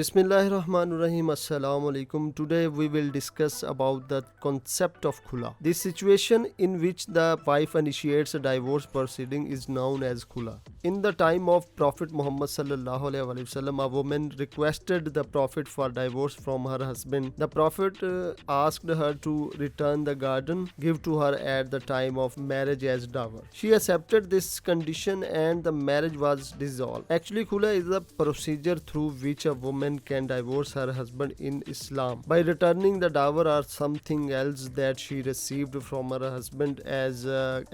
Bismillahirrahmanirrahim. Assalamu alaikum. Today we will discuss about the concept of khula. The situation in which the wife initiates a divorce proceeding is known as khula. In the time of Prophet Muhammad sallallahu alaihi wasallam, a woman requested the Prophet for divorce from her husband. The Prophet asked her to return the garden give to her at the time of marriage as dower. She accepted this condition and the marriage was dissolved. Actually, khula is a procedure through which a woman can divorce her husband in Islam by returning the dower or something else that she received from her husband as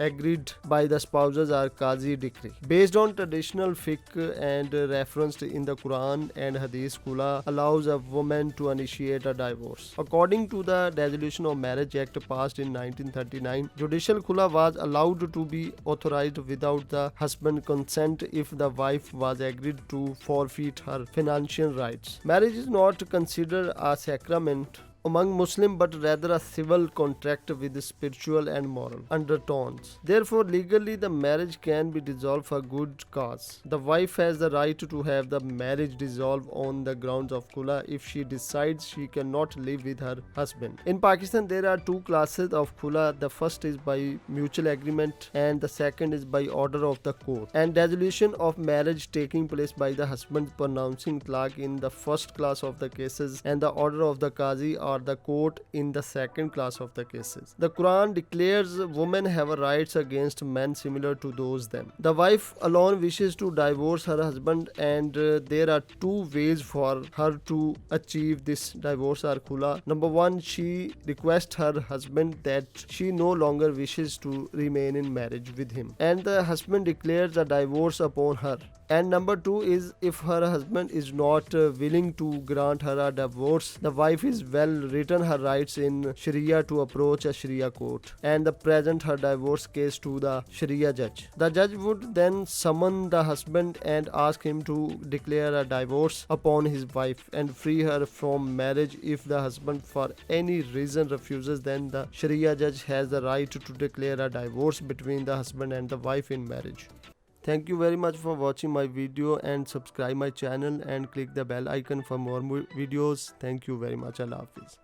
agreed by the spouses or Qadi decree. Based on traditional fiqh and referenced in the Qur'an and hadith, khula allows a woman to initiate a divorce. According to the Dissolution of Marriage Act passed in 1939, judicial khula was allowed to be authorized without the husband's consent if the wife was agreed to forfeit her financial rights. Marriage is not considered a sacrament among Muslims but rather a civil contract with spiritual and moral undertones. Therefore, legally the marriage can be dissolved for good cause. The wife has the right to have the marriage dissolved on the grounds of khula if she decides she cannot live with her husband. In Pakistan, there are two classes of khula. The first is by mutual agreement and the second is by order of the court. And dissolution of marriage taking place by the husband pronouncing talaq in the first class of the cases and the order of the Qadi or the court in the second class of the cases. The Quran declares women have rights against men similar to those them. The wife alone wishes to divorce her husband and there are two ways for her to achieve this divorce or khula. Number one, she requests her husband that she no longer wishes to remain in marriage with him and the husband declares a divorce upon her. And number two is if her husband is not willing to grant her a divorce, the wife is well written her rights in Sharia to approach a Sharia court and present her divorce case to the Sharia judge. The judge would then summon the husband and ask him to declare a divorce upon his wife and free her from marriage. If the husband for any reason refuses, then the Sharia judge has the right to declare a divorce between the husband and the wife in marriage. Thank you very much for watching my video and subscribe my channel and click the bell icon for more videos. Thank you very much. Allah Hafiz.